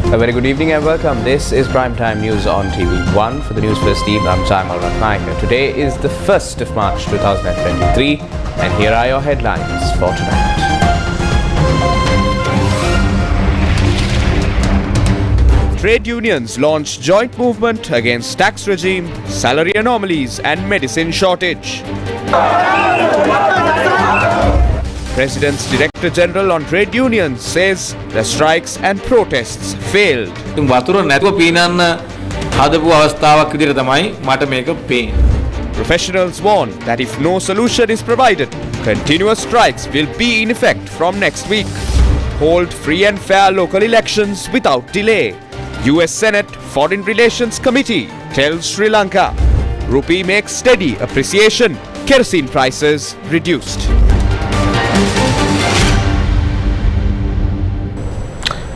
A very good evening and welcome. This is Primetime News on TV1 for the Newsfirst team. I'm Srilankanbeauty. Today is the 1st of March 2023 and here are your headlines for tonight. Trade unions launch joint movement against tax regime, salary anomalies and medicine shortage. President's Director General on Trade Unions says the strikes and protests failed. Professionals warn that if no solution is provided, continuous strikes will be in effect from next week. Hold free and fair local elections without delay. US Senate Foreign Relations Committee tells Sri Lanka. Rupee makes steady appreciation. Kerosene prices reduced.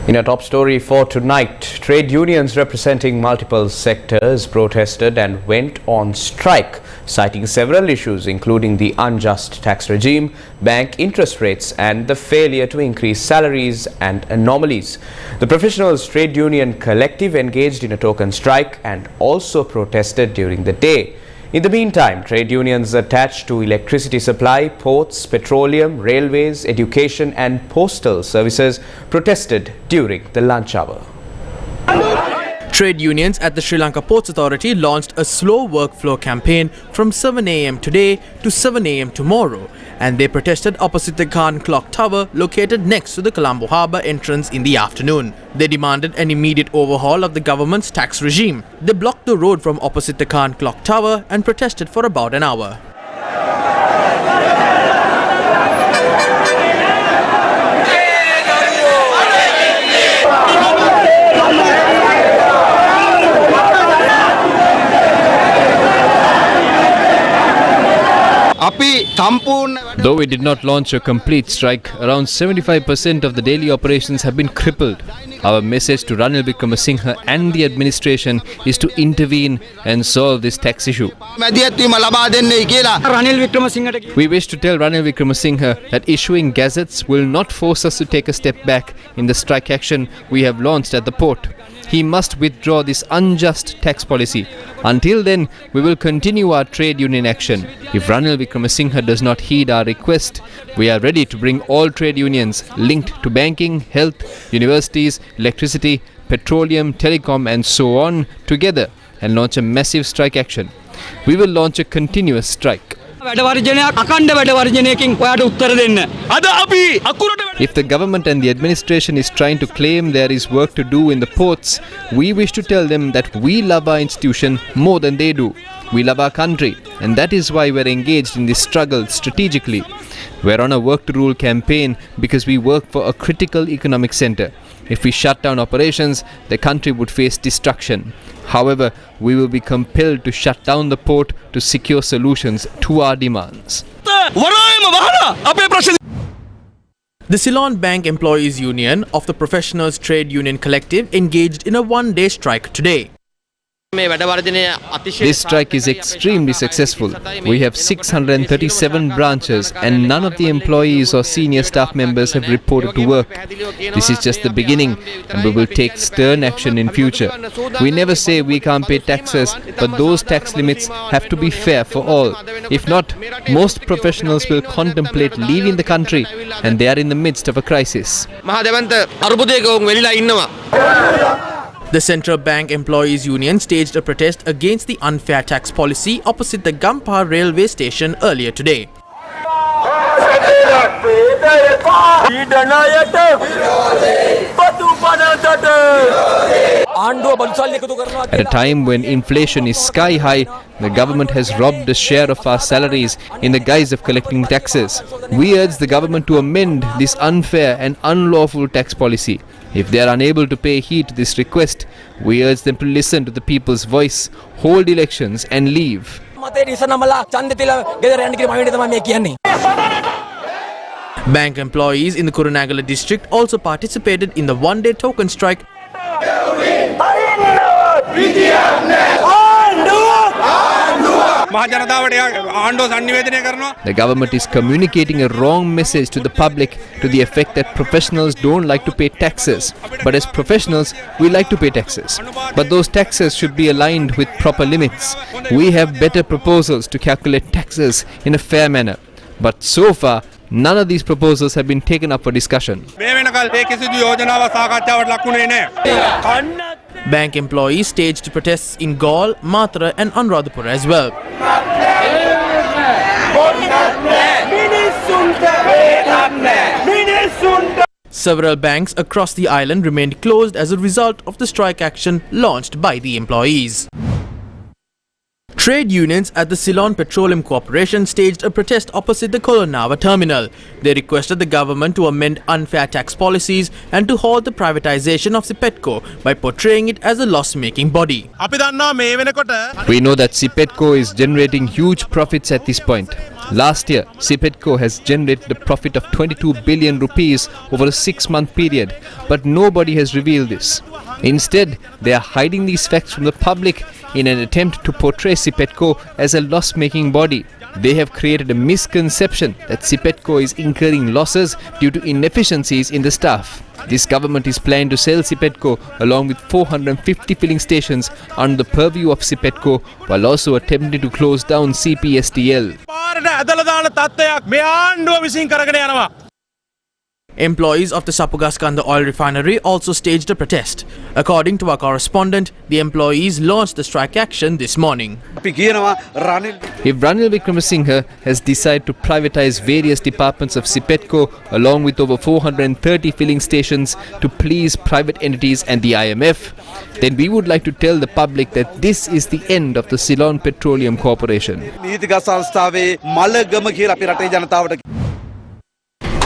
In a top story for tonight, trade unions representing multiple sectors protested and went on strike, citing several issues including the unjust tax regime, bank interest rates and the failure to increase salaries and anomalies. The Professionals Trade Union Collective engaged in a token strike and also protested during the day. In the meantime, trade unions attached to electricity supply, ports, petroleum, railways, education and postal services protested during the lunch hour. Trade unions at the Sri Lanka Ports Authority launched a slow workflow campaign from 7 a.m. today to 7 a.m. tomorrow, and they protested opposite the Khan Clock Tower located next to the Colombo Harbour entrance in the afternoon. They demanded an immediate overhaul of the government's tax regime. They blocked the road from opposite the Khan Clock Tower and protested for about an hour. Though we did not launch a complete strike, around 75% of the daily operations have been crippled. Our message to Ranil Wickremesinghe and the administration is to intervene and solve this tax issue. We wish to tell Ranil Wickremesinghe that issuing gazettes will not force us to take a step back in the strike action we have launched at the port. He must withdraw this unjust tax policy. Until then, we will continue our trade union action. If Ranil Wickremesinghe does not heed our request, we are ready to bring all trade unions linked to banking, health, universities, electricity, petroleum, telecom and so on together and launch a massive strike action. We will launch a continuous strike. If the government and the administration is trying to claim there is work to do in the ports, we wish to tell them that we love our institution more than they do. We love our country, and that is why we're engaged in this struggle strategically. We're on a work to rule campaign because we work for a critical economic center. If we shut down operations, the country would face destruction. However, we will be compelled to shut down the port to secure solutions to our demands. The Ceylon Bank Employees Union of the Professionals Trade Union Collective engaged in a one-day strike today. This strike is extremely successful. We have 637 branches and none of the employees or senior staff members have reported to work. This is just the beginning and we will take stern action in future. We never say we can't pay taxes, but those tax limits have to be fair for all. If not, most professionals will contemplate leaving the country and they are in the midst of a crisis. The Central Bank Employees Union staged a protest against the unfair tax policy opposite the Gampar railway station earlier today. At a time when inflation is sky high, the government has robbed a share of our salaries in the guise of collecting taxes. We urge the government to amend this unfair and unlawful tax policy. If they are unable to pay heed to this request, we urge them to listen to the people's voice, hold elections and leave. Bank employees in the Kurunegala district also participated in the one-day token strike. The government is communicating a wrong message to the public to the effect that professionals don't like to pay taxes. But as professionals, we like to pay taxes. But those taxes should be aligned with proper limits. We have better proposals to calculate taxes in a fair manner. But so far, none of these proposals have been taken up for discussion. Bank employees staged protests in Gaul, Matra and Anuradhapura as well. Several banks across the island remained closed as a result of the strike action launched by the employees. Trade unions at the Ceylon Petroleum Corporation staged a protest opposite the Kolonava terminal. They requested the government to amend unfair tax policies and to halt the privatization of Sipetco by portraying it as a loss-making body. We know that Sipetco is generating huge profits at this point. Last year, Sipetco has generated a profit of 22 billion rupees over a 6-month period, but nobody has revealed this. Instead, they are hiding these facts from the public in an attempt to portray Sipetco as a loss-making body. They have created a misconception that Sipetco is incurring losses due to inefficiencies in the staff. This government is planning to sell Sipetco along with 450 filling stations under the purview of Sipetco, while also attempting to close down CPSTL. Employees of the Sapugaskanda oil refinery also staged a protest. According to our correspondent, the employees launched the strike action this morning. If Ranil Wickremesinghe has decided to privatize various departments of Sipetco along with over 430 filling stations to please private entities and the IMF, then we would like to tell the public that this is the end of the Ceylon Petroleum Corporation.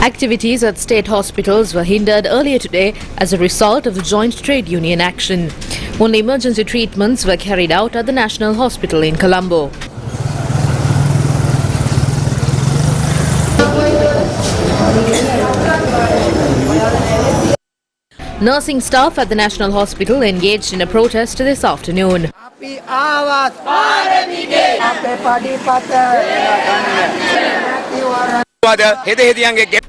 Activities at state hospitals were hindered earlier today as a result of the joint trade union action. Only emergency treatments were carried out at the National Hospital in Colombo. Nursing staff at the National Hospital engaged in a protest this afternoon.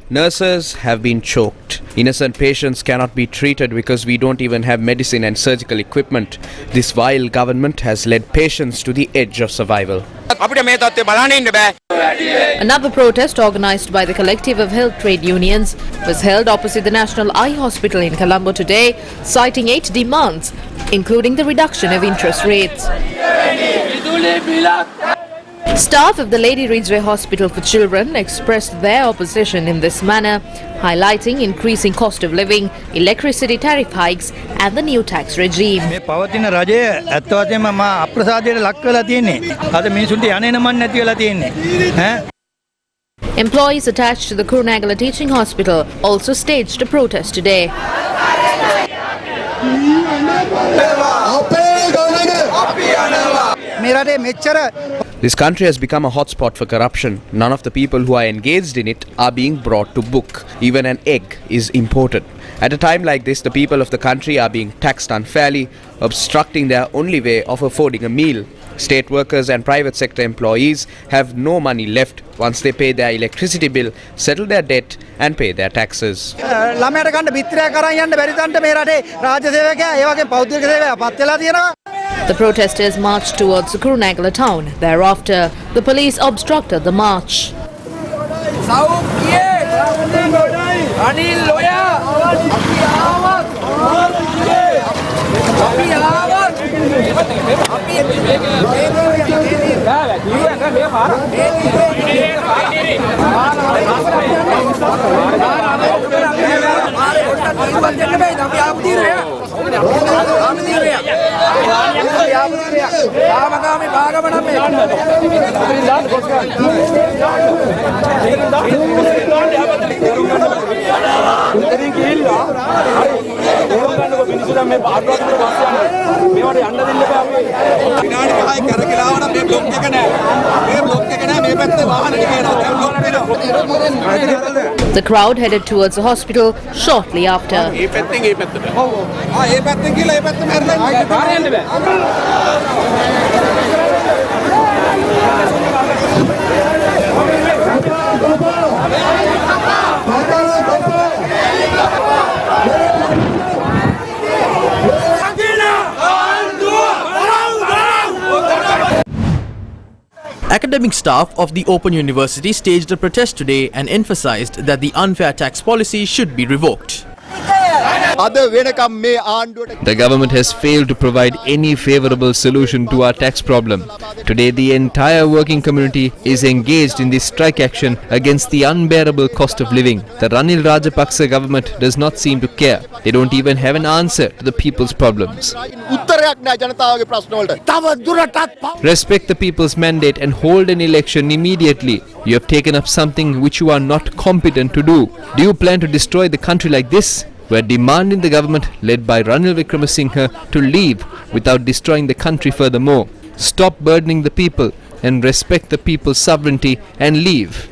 Nurses have been choked. Innocent patients cannot be treated because we don't even have medicine and surgical equipment. This vile government has led patients to the edge of survival. Another protest organised by the Collective of Health Trade Unions was held opposite the National Eye Hospital in Colombo today, citing 8 demands, including the reduction of interest rates. Staff of the Lady Ridgeway Hospital for Children expressed their opposition in this manner, highlighting increasing cost of living, electricity tariff hikes and the new tax regime. Employees attached to the Kurunagala Teaching Hospital also staged a protest today. This country has become a hotspot for corruption. None of the people who are engaged in it are being brought to book. Even an egg is imported. At a time like this, the people of the country are being taxed unfairly, obstructing their only way of affording a meal. State workers and private sector employees have no money left once they pay their electricity bill, settle their debt and pay their taxes. The protesters marched towards Kurunagala town. Thereafter, the police obstructed the march. The crowd headed towards the hospital shortly after. Academic staff of the Open University staged a protest today and emphasized that the unfair tax policy should be revoked. The government has failed to provide any favorable solution to our tax problem. Today, the entire working community is engaged in this strike action against the unbearable cost of living. The Ranil Rajapaksa government does not seem to care. They don't even have an answer to the people's problems. Respect the people's mandate and hold an election immediately. You have taken up something which you are not competent to do. Do you plan to destroy the country like this? We are demanding the government led by Ranil Wickremesinghe to leave without destroying the country furthermore. Stop burdening the people and respect the people's sovereignty and leave.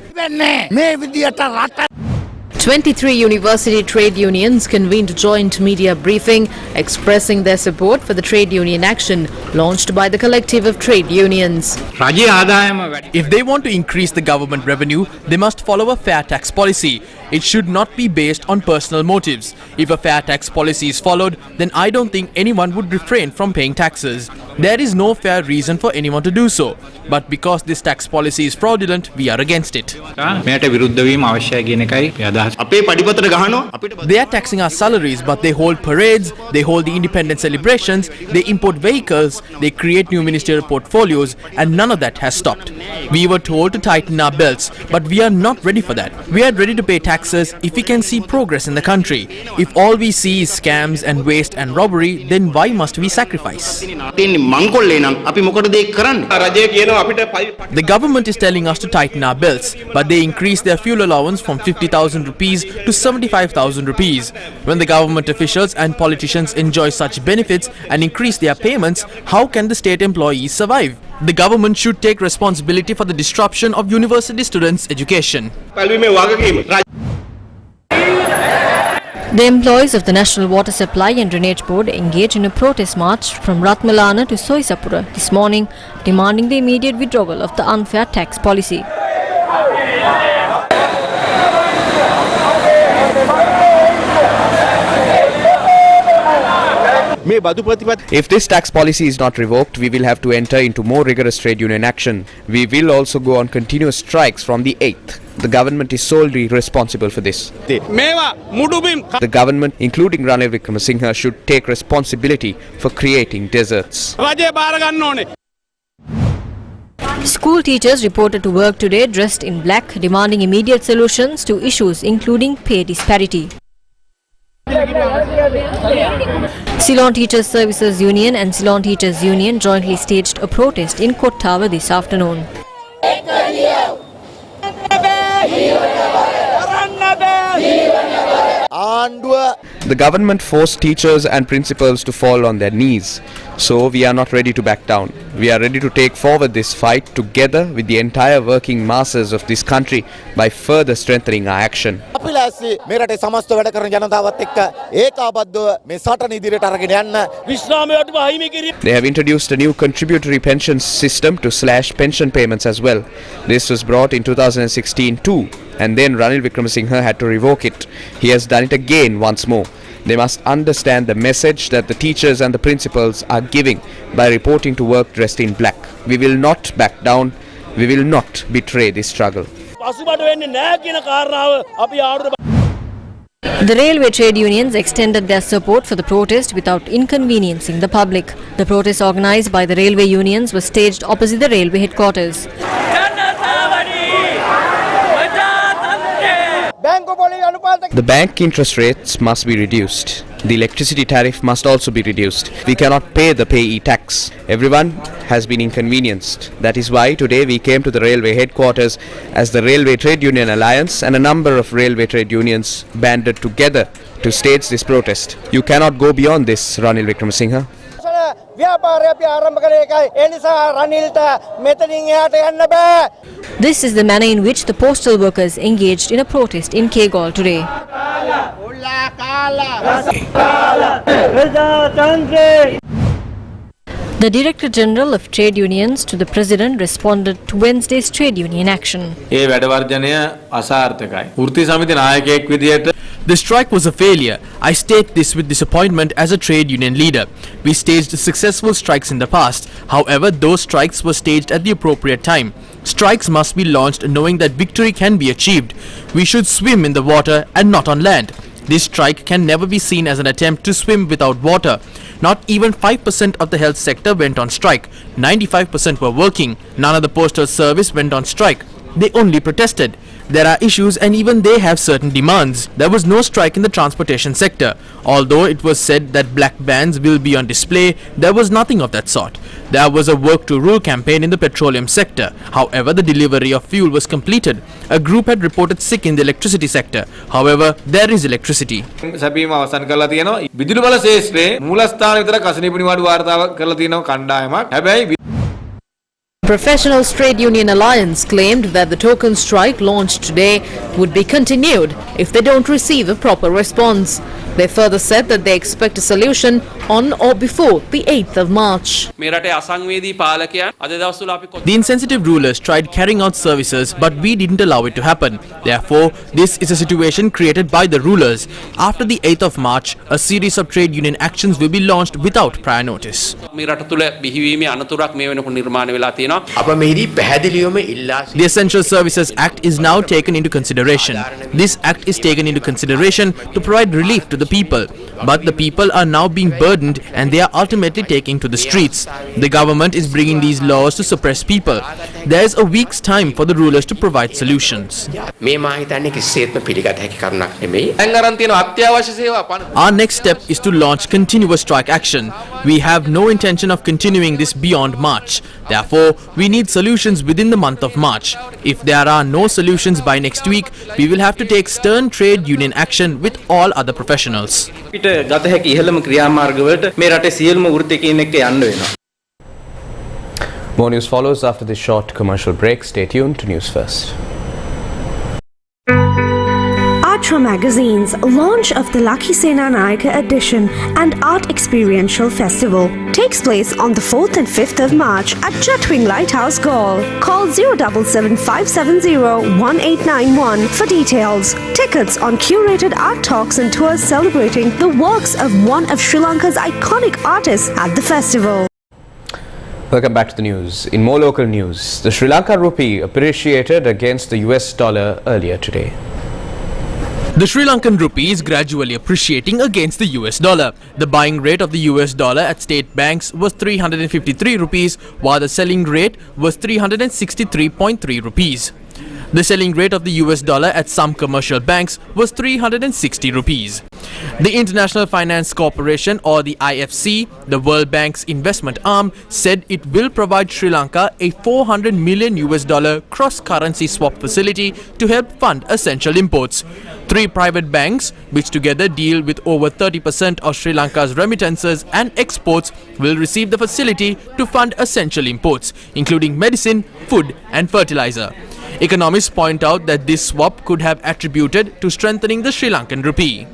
23 university trade unions convened a joint media briefing expressing their support for the trade union action launched by the collective of trade unions. If they want to increase the government revenue, they must follow a fair tax policy. It should not be based on personal motives. If a fair tax policy is followed, then I don't think anyone would refrain from paying taxes. There is no fair reason for anyone to do so. But because this tax policy is fraudulent, we are against it. They are taxing our salaries, but they hold parades, they hold the independent celebrations, they import vehicles, they create new ministerial portfolios, and none of that has stopped. We were told to tighten our belts, but we are not ready for that. We are ready to pay taxes if we can see progress in the country. If all we see is scams and waste and robbery, then why must we sacrifice? The government is telling us to tighten our belts, but they increase their fuel allowance from 50,000 rupees to 75,000 rupees. When the government officials and politicians enjoy such benefits and increase their payments, how can the state employees survive? The government should take responsibility for the disruption of university students' education. The employees of the National Water Supply and Drainage Board engaged in a protest march from Ratmalana to Soisapura this morning, demanding the immediate withdrawal of the unfair tax policy. If this tax policy is not revoked, we will have to enter into more rigorous trade union action. We will also go on continuous strikes from the 8th. The government is solely responsible for this. The government, including Ranil Wickremesinghe, should take responsibility for creating deserts. School teachers reported to work today dressed in black, demanding immediate solutions to issues including pay disparity. Ceylon Teachers Services Union and Ceylon Teachers Union jointly staged a protest in Kottawa this afternoon. The government forced teachers and principals to fall on their knees. So we are not ready to back down. We are ready to take forward this fight together with the entire working masses of this country by further strengthening our action. They have introduced a new contributory pension system to slash pension payments as well. This was brought in 2016 too, and then Ranil Wickremesinghe had to revoke it. He has done it again once more. They must understand the message that the teachers and the principals are giving by reporting to work dressed in black. We will not back down. We will not betray this struggle. The railway trade unions extended their support for the protest without inconveniencing the public. The protest organized by the railway unions was staged opposite the railway headquarters. The bank interest rates must be reduced. The electricity tariff must also be reduced. We cannot pay the payee tax. Everyone has been inconvenienced. That is why today we came to the railway headquarters as the Railway Trade Union Alliance and a number of railway trade unions banded together to stage this protest. You cannot go beyond this, Ranil Wickremesinghe. This is the manner in which the postal workers engaged in a protest in Kegaul today. The The Director General of Trade Unions to the President responded to Wednesday's trade union action. The strike was a failure. I state this with disappointment as a trade union leader. We staged successful strikes in the past. However, those strikes were staged at the appropriate time. Strikes must be launched knowing that victory can be achieved. We should swim in the water and not on land. This strike can never be seen as an attempt to swim without water. Not even 5% of the health sector went on strike. 95% were working. None of the postal service went on strike. They only protested. There are issues and even they have certain demands. There was no strike in the transportation sector. Although it was said that black bands will be on display, there was nothing of that sort. There was a work to rule campaign in the petroleum sector. However, the delivery of fuel was completed. A group had reported sick in the electricity sector. However, there is electricity. Professionals Trade Union Alliance claimed that the token strike launched today would be continued if they don't receive a proper response. They further said that they expect a solution on or before the 8th of March. The insensitive rulers tried carrying out services, but we didn't allow it to happen. Therefore, this is a situation created by the rulers. After the 8th of March, a series of trade union actions will be launched without prior notice. The Essential Services Act is now taken into consideration. This act is taken into consideration to provide relief to the people. But the people are now being burdened and they are ultimately taking to the streets. The government is bringing these laws to suppress people. There is a week's time for the rulers to provide solutions. Our next step is to launch continuous strike action. We have no intention of continuing this beyond March. Therefore, we need solutions within the month of March. If there are no solutions by next week, we will have to take stern trade union action with all other professionals. More news follows after this short commercial break. Stay tuned to News First. Atra Magazine's launch of the Lucky Sena Nayaka edition and Art Experiential Festival takes place on the 4th and 5th of March at Chatwing Lighthouse Gaol. Call 077-570-1891 for details. Tickets on curated art talks and tours celebrating the works of one of Sri Lanka's iconic artists at the festival. Welcome back to the news. In more local news, the Sri Lanka rupee appreciated against the US dollar earlier today. The Sri Lankan rupee is gradually appreciating against the US dollar. The buying rate of the US dollar at state banks was 353 rupees, while the selling rate was 363.3 rupees. The selling rate of the US dollar at some commercial banks was 360 rupees. The International Finance Corporation, or the IFC, the World Bank's investment arm, said it will provide Sri Lanka a $400 million cross-currency swap facility to help fund essential imports. 3 private banks, which together deal with over 30% of Sri Lanka's remittances and exports, will receive the facility to fund essential imports, including medicine, food and fertilizer. Economists point out that this swap could have attributed to strengthening the Sri Lankan rupee.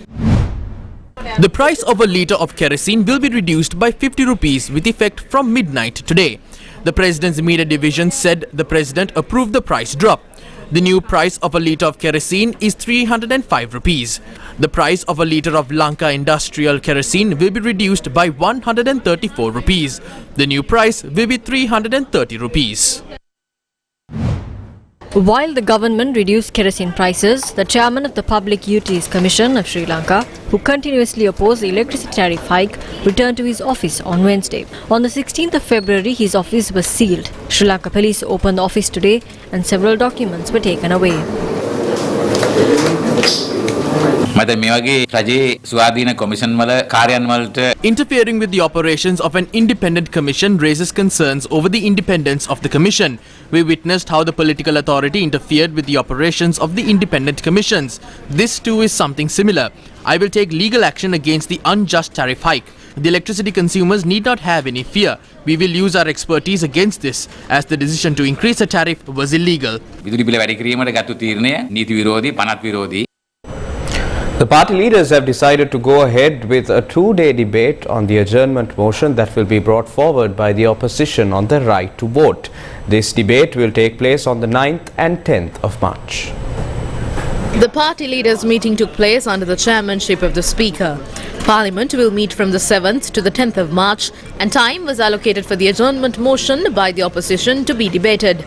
The price of a litre of kerosene will be reduced by 50 rupees with effect from midnight today. The President's Media Division said the President approved the price drop. The new price of a litre of kerosene is 305 rupees. The price of a litre of Lanka industrial kerosene will be reduced by 134 rupees. The new price will be 330 rupees. While the government reduced kerosene prices, the chairman of the Public Utilities Commission of Sri Lanka, who continuously opposed the electricity tariff hike, returned to his office on Wednesday. On the 16th of February, his office was sealed. Sri Lanka police opened the office today and several documents were taken away. Interfering with the operations of an independent commission raises concerns over the independence of the commission. We witnessed how the political authority interfered with the operations of the independent commissions. This too is something similar. I will take legal action against the unjust tariff hike. The electricity consumers need not have any fear. We will use our expertise against this, as the decision to increase the tariff was illegal. The party leaders have decided to go ahead with a two-day debate on the adjournment motion that will be brought forward by the opposition on the right to vote. This debate will take place on the 9th and 10th of March. The party leaders' meeting took place under the chairmanship of the Speaker. Parliament will meet from the 7th to the 10th of March, and time was allocated for the adjournment motion by the opposition to be debated.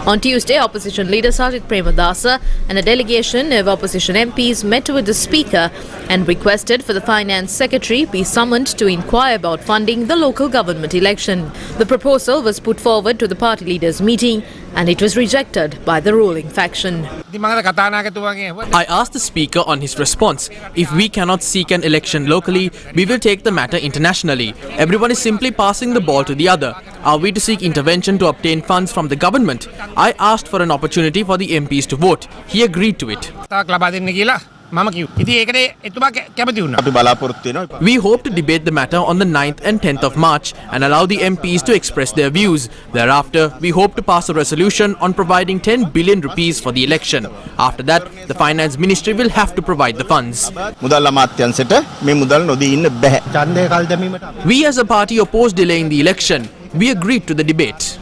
On Tuesday, opposition leader Sajith Premadasa and a delegation of opposition MPs met with the Speaker and requested for the Finance Secretary be summoned to inquire about funding the local government election. The proposal was put forward to the party leaders' meeting and it was rejected by the ruling faction. I asked the Speaker on his response. If we cannot seek an election locally, we will take the matter internationally. Everyone is simply passing the ball to the other. Are we to seek intervention to obtain funds from the government? I asked for an opportunity for the MPs to vote. He agreed to it. We hope to debate the matter on the 9th and 10th of March and allow the MPs to express their views. Thereafter, we hope to pass a resolution on providing 10 billion rupees for the election. After that, the Finance Ministry will have to provide the funds. We as a party oppose delaying the election. We agreed to the debate.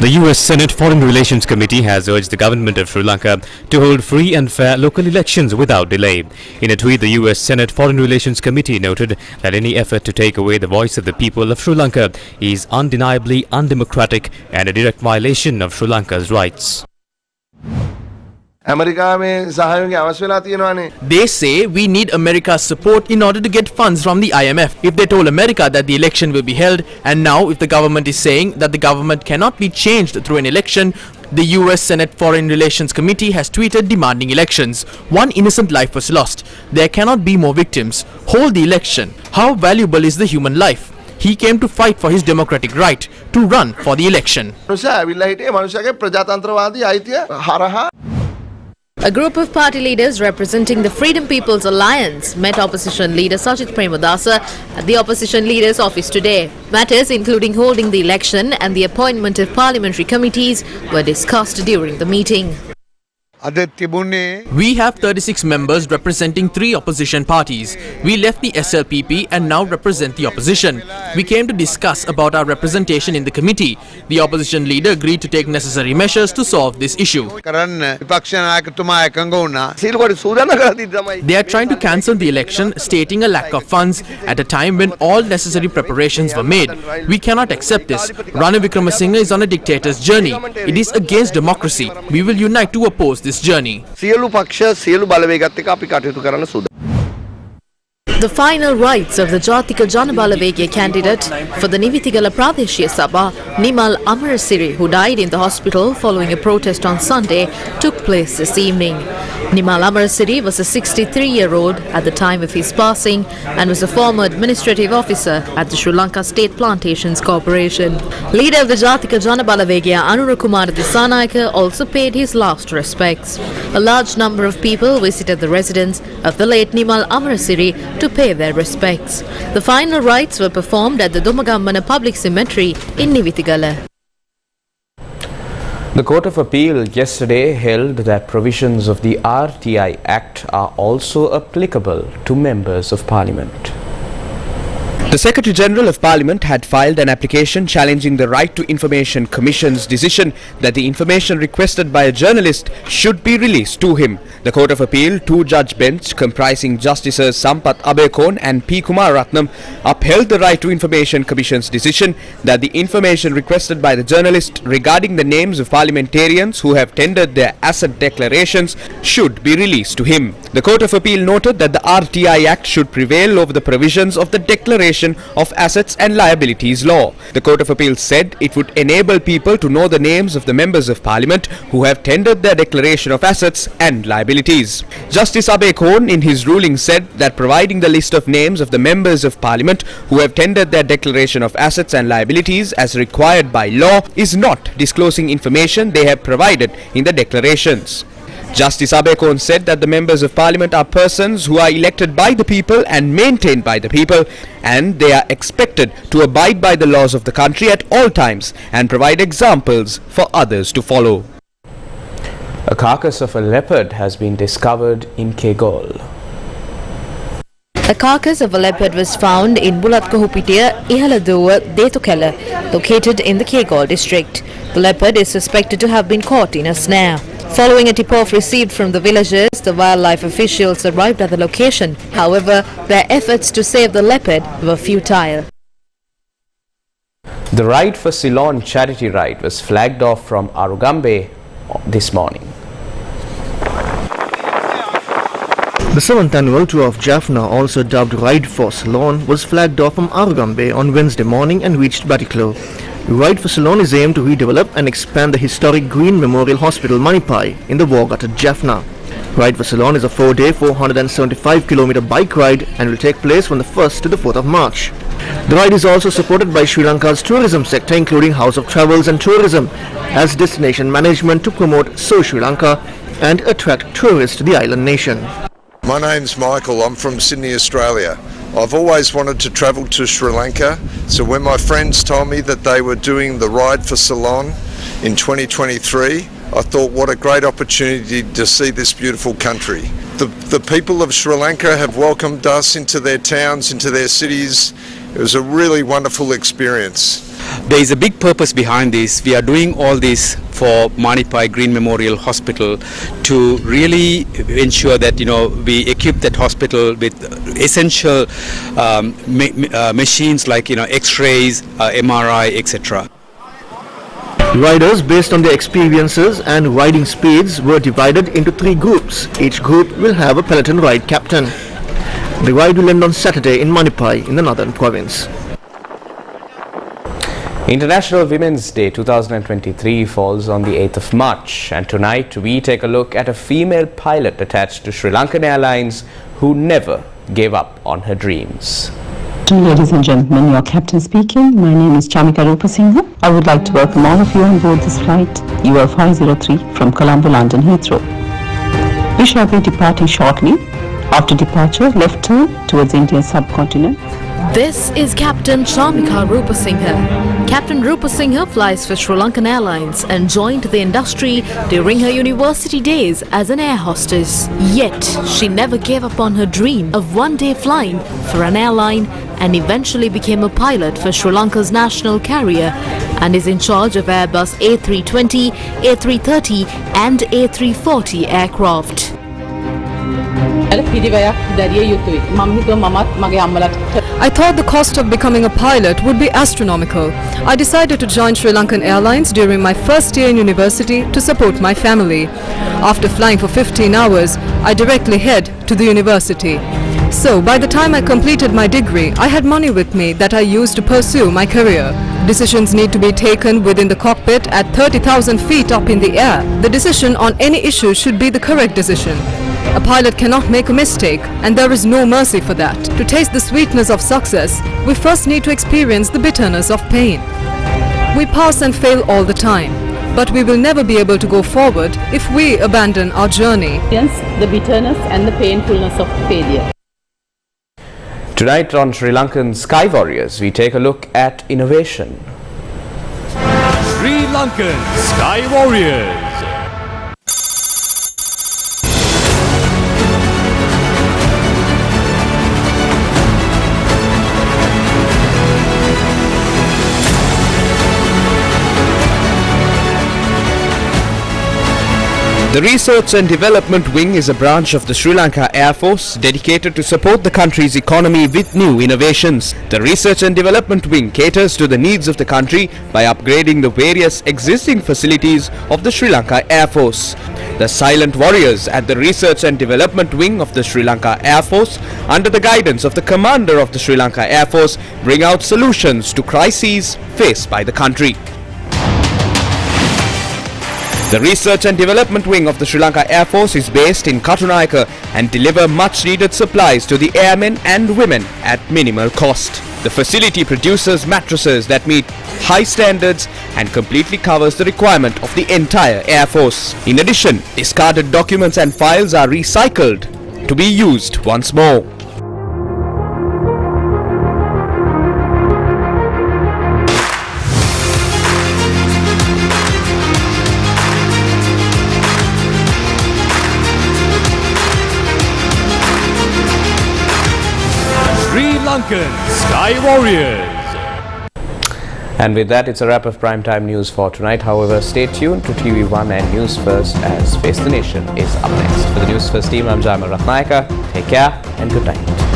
The US Senate Foreign Relations Committee has urged the government of Sri Lanka to hold free and fair local elections without delay. In a tweet, the US Senate Foreign Relations Committee noted that any effort to take away the voice of the people of Sri Lanka is undeniably undemocratic and a direct violation of Sri Lanka's rights. They say we need America's support in order to get funds from the IMF. If they told America that the election will be held, and now if the government is saying that the government cannot be changed through an election, the US Senate Foreign Relations Committee has tweeted demanding elections. One innocent life was lost. There cannot be more victims. Hold the election. How valuable is the human life? He came to fight for his democratic right to run for the election. A group of party leaders representing the Freedom People's Alliance met opposition leader Sajith Premadasa at the opposition leader's office today. Matters including holding the election and the appointment of parliamentary committees were discussed during the meeting. We have 36 members representing 3 opposition parties. We left the SLPP and now represent the opposition. We came to discuss about our representation in the committee. The opposition leader agreed to take necessary measures to solve this issue. They are trying to cancel the election, stating a lack of funds at a time when all necessary preparations were made. We cannot accept this. Ranil Wickremesinghe is on a dictator's journey. It is against democracy. We will unite to oppose this journey. The final rites of the Jatika Janabalawegaya candidate for the Nivithigala Pradeshiya Sabha, Nimal Amarasiri, who died in the hospital following a protest on Sunday, took place this evening. Nimal Amarasiri was a 63-year-old at the time of his passing and was a former administrative officer at the Sri Lanka State Plantations Corporation. Leader of the Jatika Janabalawegaya, Anurakumara Dissanayake, also paid his last respects. A large number of people visited the residence of the late Nimal Amarasiri to pay their respects. The final rites were performed at the Domagammana Public Cemetery in Nivithigala. The Court of Appeal yesterday held that provisions of the RTI Act are also applicable to members of Parliament. The Secretary General of Parliament had filed an application challenging the Right to Information Commission's decision that the information requested by a journalist should be released to him. The Court of Appeal, 2-judge bench comprising Justices Sampath Abeyakone and P. Kumararatnam, upheld the Right to Information Commission's decision that the information requested by the journalist regarding the names of parliamentarians who have tendered their asset declarations should be released to him. The Court of Appeal noted that the RTI Act should prevail over the provisions of the Declaration of Assets and Liabilities Law. The Court of Appeal said it would enable people to know the names of the members of Parliament who have tendered their declaration of assets and liabilities. Justice Abeyakone in his ruling said that providing the list of names of the members of Parliament who have tendered their declaration of assets and liabilities as required by law is not disclosing information they have provided in the declarations. Justice Abeyakone said that the members of Parliament are persons who are elected by the people and maintained by the people, and they are expected to abide by the laws of the country at all times and provide examples for others to follow. A carcass of a leopard has been discovered in Kegol. A carcass of a leopard was found in Bulletin, Detukela, located in the Kegol district. The leopard is suspected to have been caught in a snare. Following a tip-off received from the villagers, the wildlife officials arrived at the location. However, their efforts to save the leopard were futile. The Ride for Ceylon charity ride was flagged off from Arugambe this morning. The 7th annual tour of Jaffna, also dubbed Ride for Ceylon, was flagged off from Arugambe on Wednesday morning and reached Batiklo. Ride for Ceylon is aimed to redevelop and expand the historic Green Memorial Hospital Manipai in the war-gutted Jaffna. Ride for Ceylon is a 4-day, 475-kilometer bike ride and will take place from the 1st to the 4th of March. The ride is also supported by Sri Lanka's tourism sector, including House of Travels and Tourism, as destination management to promote Sri Lanka and attract tourists to the island nation. My name's Michael, I'm from Sydney, Australia. I've always wanted to travel to Sri Lanka, so when my friends told me that they were doing the Ride for Ceylon in 2023, I thought what a great opportunity to see this beautiful country. The people of Sri Lanka have welcomed us into their towns, into their cities. It was a really wonderful experience. There is a big purpose behind this. We are doing all this for Manipai Green Memorial Hospital to really ensure that we equip that hospital with essential machines like X-rays, MRI, etc. Riders, based on their experiences and riding speeds, were divided into 3 groups. Each group will have a peloton ride captain. The ride will end on Saturday in Manipai in the northern province. International Women's Day 2023 falls on the 8th of March, and tonight we take a look at a female pilot attached to Sri Lankan Airlines who never gave up on her dreams. Ladies and gentlemen, your captain speaking. My name is Chamika Rupasinghe. I would like to welcome all of you on board this flight UL 503 from Colombo, London Heathrow. We shall be departing shortly. After departure, left turn towards Indian subcontinent. This is Captain Chamika Rupasinghe. Captain Rupasinghe flies for Sri Lankan Airlines and joined the industry during her university days as an air hostess. Yet, she never gave up on her dream of one-day flying for an airline and eventually became a pilot for Sri Lanka's national carrier and is in charge of Airbus A320, A330 and A340 aircraft. I thought the cost of becoming a pilot would be astronomical. I decided to join Sri Lankan Airlines during my first year in university to support my family. After flying for 15 hours, I directly head to the university. So, by the time I completed my degree, I had money with me that I used to pursue my career. Decisions need to be taken within the cockpit at 30,000 feet up in the air. The decision on any issue should be the correct decision. A pilot cannot make a mistake, and there is no mercy for that. To taste the sweetness of success, we first need to experience the bitterness of pain. We pass and fail all the time, but we will never be able to go forward if we abandon our journey. The bitterness and the painfulness of failure. Tonight on Sri Lankan Sky Warriors, we take a look at innovation. Sri Lankan Sky Warriors. The Research and Development Wing is a branch of the Sri Lanka Air Force dedicated to support the country's economy with new innovations. The Research and Development Wing caters to the needs of the country by upgrading the various existing facilities of the Sri Lanka Air Force. The silent warriors at the Research and Development Wing of the Sri Lanka Air Force, under the guidance of the Commander of the Sri Lanka Air Force, bring out solutions to crises faced by the country. The Research and Development Wing of the Sri Lanka Air Force is based in Katunayake and deliver much needed supplies to the airmen and women at minimal cost. The facility produces mattresses that meet high standards and completely covers the requirement of the entire Air Force. In addition, discarded documents and files are recycled to be used once more. Lankan Sky Warriors. And with that, it's a wrap of primetime news for tonight. However, stay tuned to TV1 and News First as Face the Nation is up next. For the News First team, I'm Jaima Ratnayaka. Take care and good night.